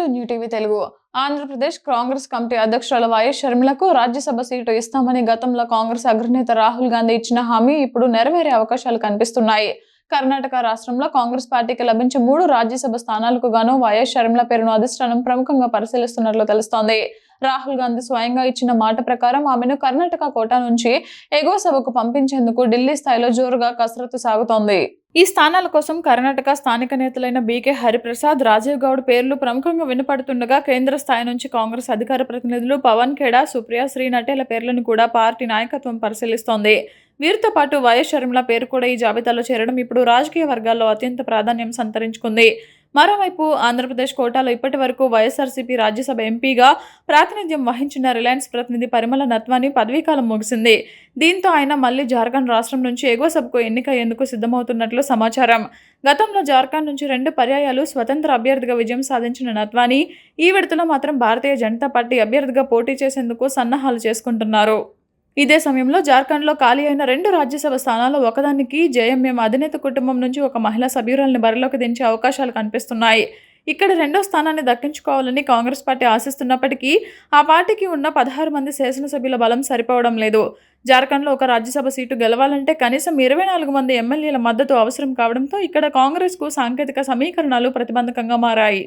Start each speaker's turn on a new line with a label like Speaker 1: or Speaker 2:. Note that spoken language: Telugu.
Speaker 1: To new TV Telugu. Andhra Pradesh Congress committee అధ్యక్షురాలు వైఎస్ షర్మిలకు రాజ్యసభ సీటు ఇస్తామని గతంలో కాంగ్రెస్ అగ్రనేత రాహుల్ గాంధీ ఇచ్చిన హామీ ఇప్పుడు నెరవేరే అవకాశాలు కనిపిస్తున్నాయి. కర్ణాటక రాష్ట్రంలో కాంగ్రెస్ పార్టీకి లభించే 3 రాజ్యసభ స్థానాలకు గాను వైఎస్ షర్మిల పేరును అధిష్టానం ప్రముఖంగా పరిశీలిస్తున్నట్లు తెలుస్తోంది. రాహుల్ గాంధీ స్వయంగా ఇచ్చిన మాట ప్రకారం ఆమెను కర్ణాటక కోటా నుంచి ఎగువ సభకు పంపించేందుకు ఢిల్లీ స్థాయిలో జోరుగా కసరత్తు సాగుతోంది. ఈ స్థానాల కోసం కర్ణాటక స్థానిక నేతలైన బీకే హరిప్రసాద్, రాజీవ్ గౌడ్ పేర్లు ప్రముఖంగా వినపడుతుండగా కేంద్ర స్థాయి నుంచి కాంగ్రెస్ అధికార ప్రతినిధులు పవన్ ఖేడా, సుప్రియా శ్రీనటేల పేర్లను కూడా పార్టీ నాయకత్వం పరిశీలిస్తోంది. వీరితో పాటు వైఎస్ షర్మిల పేరు కూడా ఈ జాబితాలో చేరడం ఇప్పుడు రాజకీయ వర్గాల్లో అత్యంత ప్రాధాన్యం సంతరించుకుంది. మరోవైపు ఆంధ్రప్రదేశ్ కోటాలో ఇప్పటి వరకు వైఎస్ఆర్సీపీ రాజ్యసభ ఎంపీగా ప్రాతినిధ్యం వహించిన రిలయన్స్ ప్రతినిధి పరిమళ నత్వాని పదవీకాలం ముగిసింది. దీంతో ఆయన మళ్లీ జార్ఖండ్ రాష్ట్రం నుంచి ఎగువ సభకు ఎన్నికయ్యేందుకు సిద్ధమవుతున్నట్లు సమాచారం. గతంలో జార్ఖండ్ నుంచి 2 పర్యాయాలు స్వతంత్ర అభ్యర్థిగా విజయం సాధించిన నత్వాని ఈ విడతలో మాత్రం భారతీయ జనతా పార్టీ అభ్యర్థిగా పోటీ చేసేందుకు సన్నాహాలు చేసుకుంటున్నారు. ఇదే సమయంలో జార్ఖండ్లో ఖాళీ అయిన 2 రాజ్యసభ స్థానాల్లో ఒకదానికి జేఎంఎం అధినేత కుటుంబం నుంచి ఒక మహిళా సభ్యురాలిని బరిలోకి దించే అవకాశాలు కనిపిస్తున్నాయి. ఇక్కడ 2వ స్థానాన్ని దక్కించుకోవాలని కాంగ్రెస్ పార్టీ ఆశిస్తున్నప్పటికీ ఆ పార్టీకి ఉన్న 16 మంది శాసనసభ్యుల బలం సరిపోవడం లేదు. జార్ఖండ్లో ఒక రాజ్యసభ సీటు గెలవాలంటే కనీసం 24 మంది ఎమ్మెల్యేల మద్దతు అవసరం కావడంతో ఇక్కడ కాంగ్రెస్కు సాంకేతిక సమీకరణాలు ప్రతిబంధకంగా మారాయి.